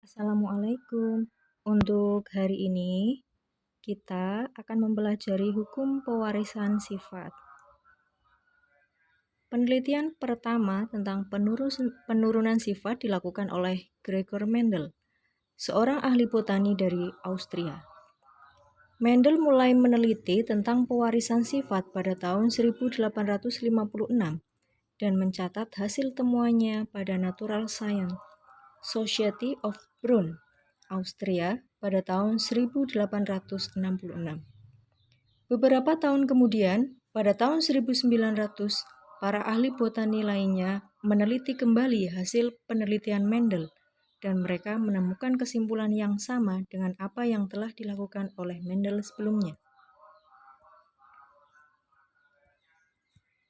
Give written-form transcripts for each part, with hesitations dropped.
Assalamualaikum. Untuk hari ini, kita akan mempelajari hukum pewarisan sifat. Penelitian pertama tentang penurunan sifat dilakukan oleh Gregor Mendel, seorang ahli botani dari Austria. Mendel mulai meneliti tentang pewarisan sifat pada tahun 1856 dan mencatat hasil temuannya pada Natural Science Society of Brunn, Austria pada tahun 1866. Beberapa tahun kemudian, pada tahun 1900, para ahli botani lainnya meneliti kembali hasil penelitian Mendel dan mereka menemukan kesimpulan yang sama dengan apa yang telah dilakukan oleh Mendel sebelumnya.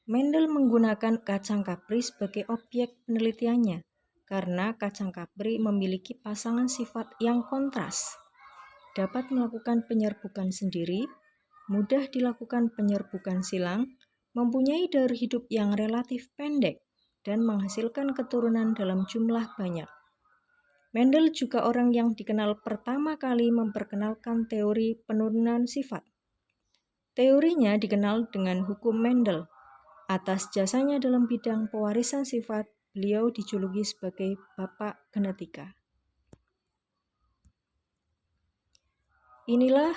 Mendel menggunakan kacang kapri sebagai objek penelitiannya karena kacang kapri memiliki pasangan sifat yang kontras, dapat melakukan penyerbukan sendiri, mudah dilakukan penyerbukan silang, mempunyai daur hidup yang relatif pendek, dan menghasilkan keturunan dalam jumlah banyak. Mendel juga orang yang dikenal pertama kali memperkenalkan teori penurunan sifat. Teorinya dikenal dengan hukum Mendel. Atas jasanya dalam bidang pewarisan sifat, beliau dijuluki sebagai Bapak Genetika. Inilah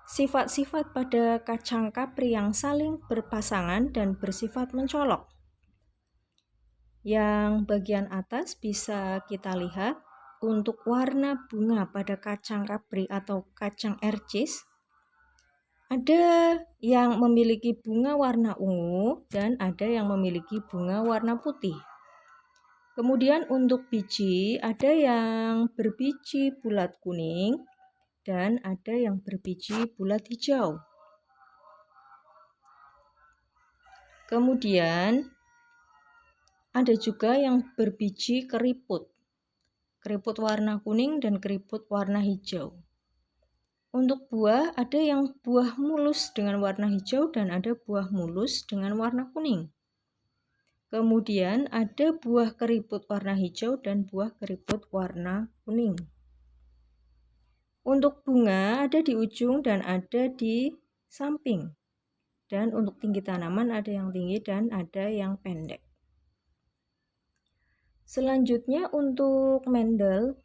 sifat-sifat pada kacang kapri yang saling berpasangan dan bersifat mencolok. Yang bagian atas bisa kita lihat untuk warna bunga pada kacang kapri atau kacang ercis. Ada yang memiliki bunga warna ungu dan ada yang memiliki bunga warna putih. Kemudian untuk biji, ada yang berbiji bulat kuning dan ada yang berbiji bulat hijau. Kemudian ada juga yang berbiji keriput warna kuning dan keriput warna hijau. Untuk buah, ada yang buah mulus dengan warna hijau dan ada buah mulus dengan warna kuning. Kemudian ada buah keriput warna hijau dan buah keriput warna kuning. Untuk bunga ada di ujung dan ada di samping. Dan untuk tinggi tanaman ada yang tinggi dan ada yang pendek. Selanjutnya untuk Mendel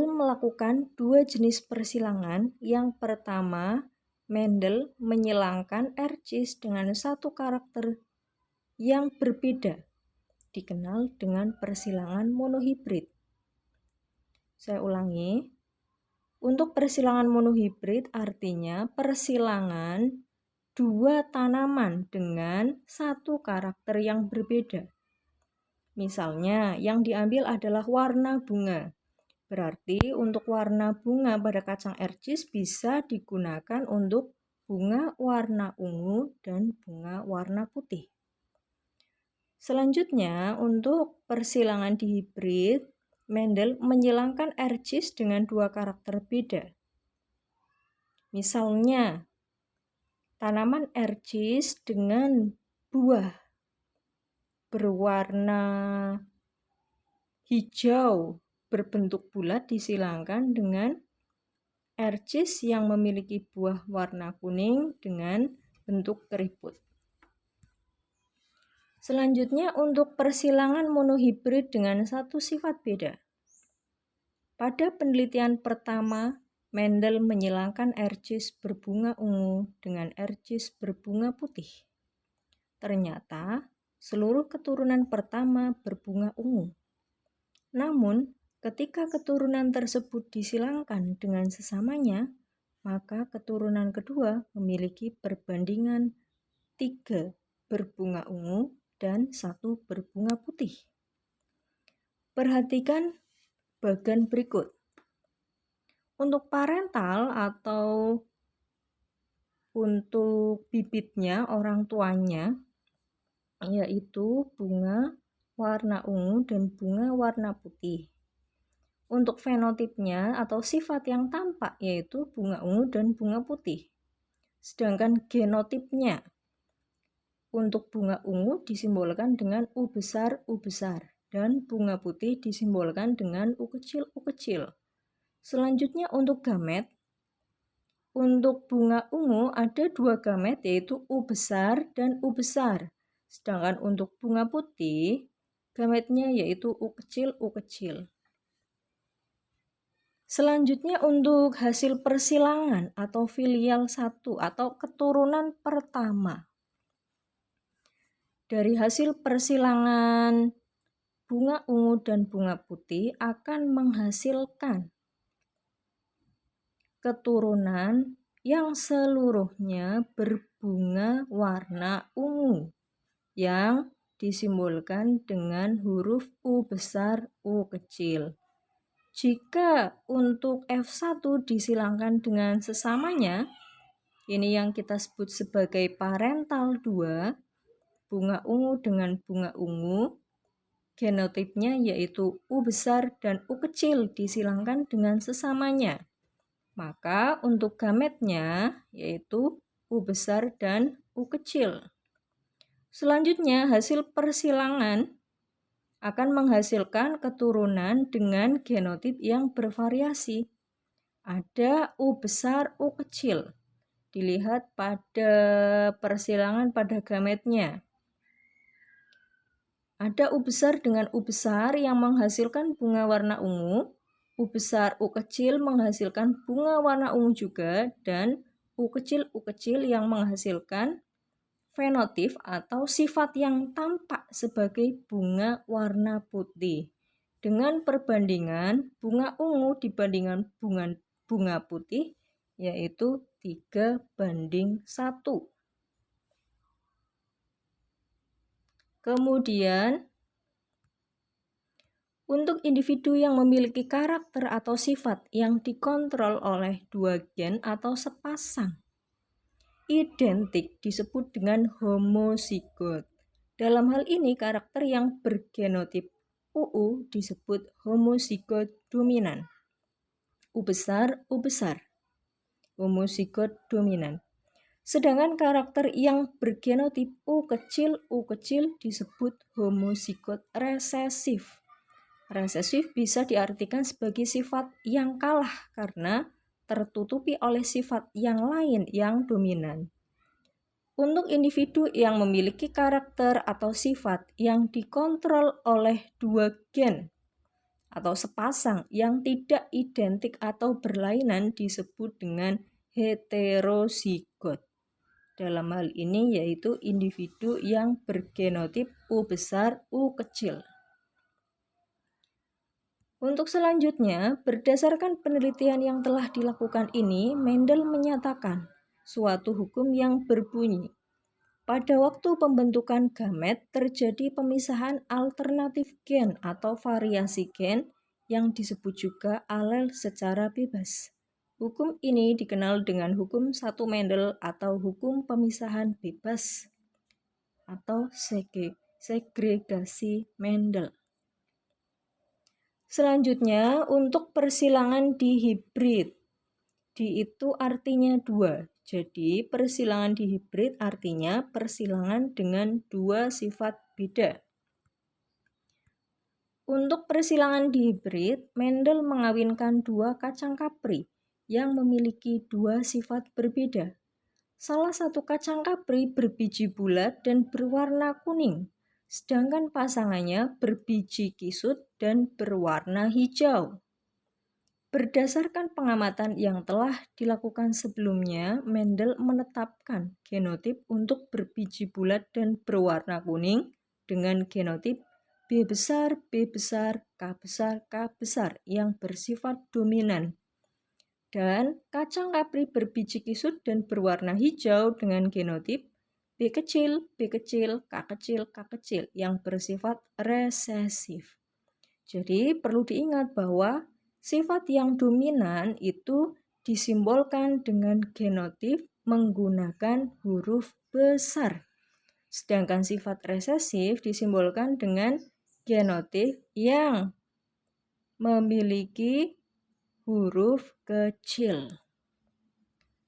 melakukan dua jenis persilangan. Yang pertama, Mendel menyilangkan ercis dengan satu karakter yang berbeda, dikenal dengan persilangan monohibrid. Saya ulangi, untuk persilangan monohibrid artinya persilangan dua tanaman dengan satu karakter yang berbeda. Misalnya, yang diambil adalah warna bunga. Berarti untuk warna bunga pada kacang ercis bisa digunakan untuk bunga warna ungu dan bunga warna putih. Selanjutnya, untuk persilangan dihibrid, Mendel menyilangkan ercis dengan dua karakter beda. Misalnya, tanaman ercis dengan buah berwarna hijau berbentuk bulat disilangkan dengan ercis yang memiliki buah warna kuning dengan bentuk keriput. Selanjutnya untuk persilangan monohibrid dengan satu sifat beda. Pada penelitian pertama, Mendel menyilangkan ercis berbunga ungu dengan ercis berbunga putih. Ternyata seluruh keturunan pertama berbunga ungu. Namun, ketika keturunan tersebut disilangkan dengan sesamanya, maka keturunan kedua memiliki perbandingan 3 berbunga ungu dan 1 berbunga putih. Perhatikan bagan berikut. Untuk parental atau untuk bibitnya, orang tuanya, yaitu bunga warna ungu dan bunga warna putih. Untuk fenotipnya atau sifat yang tampak yaitu bunga ungu dan bunga putih. Sedangkan genotipnya untuk bunga ungu disimbolkan dengan U besar, U besar. dan bunga putih disimbolkan dengan U kecil U kecil. Selanjutnya untuk gamet. Untuk bunga ungu ada 2 gamet yaitu U besar dan U besar. Sedangkan untuk bunga putih gametnya yaitu U kecil U kecil. Selanjutnya untuk hasil persilangan atau filial 1 atau keturunan pertama. Dari hasil persilangan bunga ungu dan bunga putih akan menghasilkan keturunan yang seluruhnya berbunga warna ungu yang disimbolkan dengan huruf U besar U kecil. Jika untuk F1 disilangkan dengan sesamanya, ini yang kita sebut sebagai parental 2, bunga ungu dengan bunga ungu, genotipnya yaitu U besar dan U kecil disilangkan dengan sesamanya. Maka untuk gametnya yaitu U besar dan U kecil. Selanjutnya hasil persilangan akan menghasilkan keturunan dengan genotip yang bervariasi. Ada U besar, U kecil. Dilihat pada persilangan pada gametnya. Ada U besar dengan U besar yang menghasilkan bunga warna ungu. U besar, U kecil menghasilkan bunga warna ungu juga. Dan U kecil yang menghasilkan fenotip atau sifat yang tampak sebagai bunga warna putih. Dengan perbandingan bunga ungu dibandingkan bunga putih yaitu 3:1. Kemudian untuk individu yang memiliki karakter atau sifat yang dikontrol oleh 2 gen atau sepasang identik disebut dengan homozigot. Dalam hal ini karakter yang bergenotip UU disebut homozigot dominan. U besar, homozigot dominan. Sedangkan karakter yang bergenotip U kecil disebut homozigot resesif. Resesif bisa diartikan sebagai sifat yang kalah karena tertutupi oleh sifat yang lain yang dominan. Untuk individu yang memiliki karakter atau sifat yang dikontrol oleh 2 gen atau sepasang yang tidak identik atau berlainan disebut dengan heterozigot. Dalam hal ini yaitu individu yang bergenotip U besar, U kecil. Untuk selanjutnya, berdasarkan penelitian yang telah dilakukan ini, Mendel menyatakan suatu hukum yang berbunyi, pada waktu pembentukan gamet terjadi pemisahan alternatif gen atau variasi gen yang disebut juga alel secara bebas. Hukum ini dikenal dengan hukum 1 Mendel atau hukum pemisahan bebas atau segregasi Mendel. Selanjutnya untuk persilangan dihibrid. Di itu artinya 2. Jadi persilangan dihibrid artinya persilangan dengan 2 sifat beda. Untuk persilangan dihibrid, Mendel mengawinkan 2 kacang kapri yang memiliki 2 sifat berbeda. Salah satu kacang kapri berbiji bulat dan berwarna kuning. Sedangkan pasangannya berbiji kisut dan berwarna hijau. Berdasarkan pengamatan yang telah dilakukan sebelumnya, Mendel menetapkan genotip untuk berbiji bulat dan berwarna kuning dengan genotip B besar, K besar yang bersifat dominan. Dan kacang kapri berbiji kisut dan berwarna hijau dengan genotip B kecil, K kecil yang bersifat resesif. Jadi perlu diingat bahwa sifat yang dominan itu disimbolkan dengan genotip menggunakan huruf besar. Sedangkan sifat resesif disimbolkan dengan genotip yang memiliki huruf kecil.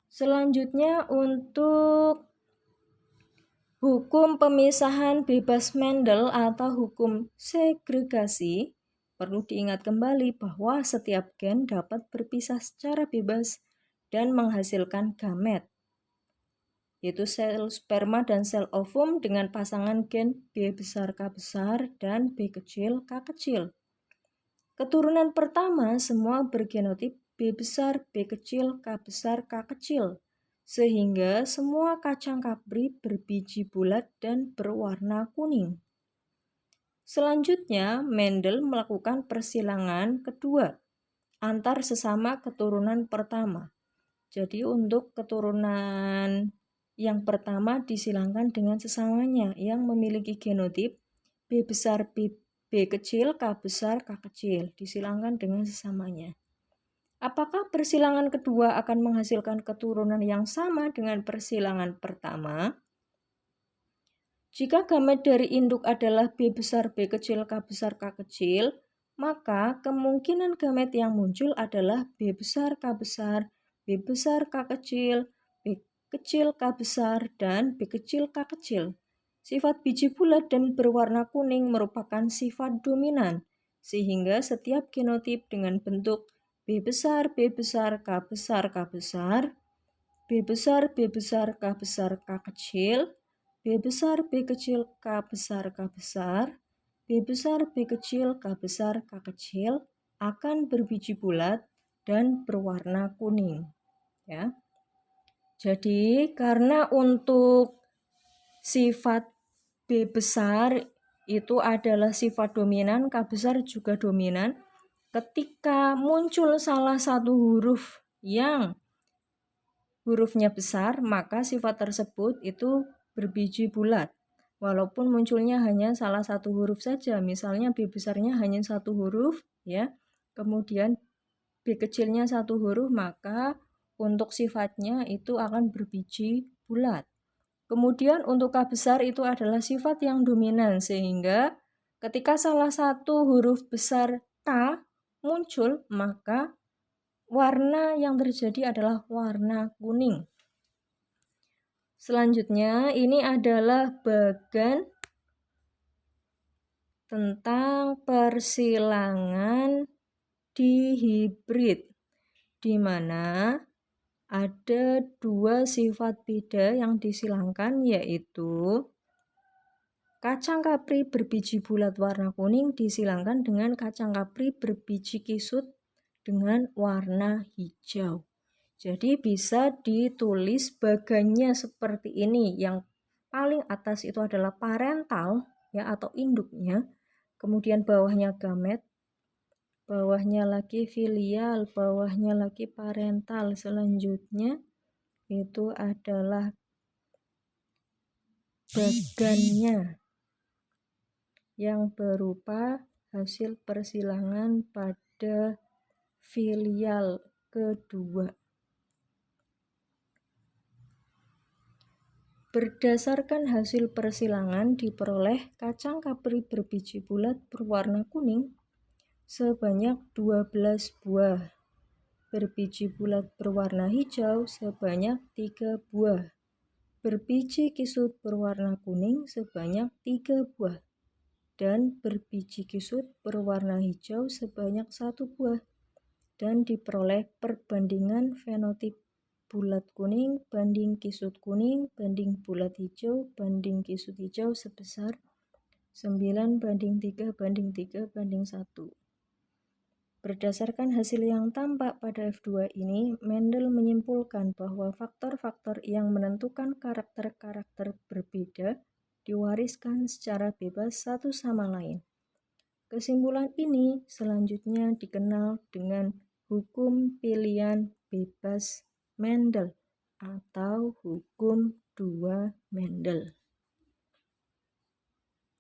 Selanjutnya untuk Hukum pemisahan bebas Mendel atau hukum segregasi perlu diingat kembali bahwa setiap gen dapat berpisah secara bebas dan menghasilkan gamet, yaitu sel sperma dan sel ovum dengan pasangan gen B besar K besar dan B kecil K kecil. Keturunan pertama semua bergenotip B besar, B kecil, K besar, K kecil, sehingga semua kacang kapri berbiji bulat dan berwarna kuning. Selanjutnya, Mendel melakukan persilangan kedua antar sesama keturunan pertama. Jadi untuk keturunan yang pertama disilangkan dengan sesamanya yang memiliki genotip B besar, B kecil, K besar, K kecil, disilangkan dengan sesamanya. Apakah persilangan kedua akan menghasilkan keturunan yang sama dengan persilangan pertama? Jika gamet dari induk adalah B besar, B kecil, K besar, K kecil, maka kemungkinan gamet yang muncul adalah B besar, K besar, B besar, K kecil, B kecil, K besar, dan B kecil, K kecil. Sifat biji bulat dan berwarna kuning merupakan sifat dominan, sehingga setiap genotip dengan bentuk B besar, B besar, K besar, K besar, B besar, B besar, K besar, K kecil, B besar, B kecil, K besar, K besar, B besar, B kecil, K besar, K kecil akan berbiji bulat dan berwarna kuning. Ya. Jadi karena untuk sifat B besar itu adalah sifat dominan, K besar juga dominan. Ketika muncul salah satu huruf yang hurufnya besar, maka sifat tersebut itu berbiji bulat. Walaupun munculnya hanya salah satu huruf saja, misalnya B besarnya hanya satu huruf, ya. Kemudian B kecilnya satu huruf, maka untuk sifatnya itu akan berbiji bulat. Kemudian untuk K besar itu adalah sifat yang dominan, sehingga ketika salah satu huruf besar K muncul, maka warna yang terjadi adalah warna kuning. Selanjutnya, ini adalah bagan tentang persilangan dihibrid, di mana ada dua sifat beda yang disilangkan, yaitu kacang kapri berbiji bulat warna kuning disilangkan dengan kacang kapri berbiji kisut dengan warna hijau. Jadi bisa ditulis bagannya seperti ini. Yang paling atas itu adalah parental ya atau induknya. Kemudian bawahnya gamet, bawahnya lagi filial, bawahnya lagi parental. Selanjutnya itu adalah bagannya yang berupa hasil persilangan pada filial kedua. Berdasarkan hasil persilangan diperoleh kacang kapri berbiji bulat berwarna kuning sebanyak 12 buah, berbiji bulat berwarna hijau sebanyak 3 buah, berbiji kisut berwarna kuning sebanyak 3 buah, dan berbiji kisut berwarna hijau sebanyak 1 buah, dan diperoleh perbandingan fenotip bulat kuning banding kisut kuning banding bulat hijau banding kisut hijau sebesar 9:3 banding 3 banding 1. Berdasarkan hasil yang tampak pada F2 ini, Mendel menyimpulkan bahwa faktor-faktor yang menentukan karakter-karakter berbeda diwariskan secara bebas satu sama lain. Kesimpulan ini selanjutnya dikenal dengan hukum pilihan bebas Mendel atau hukum 2 Mendel.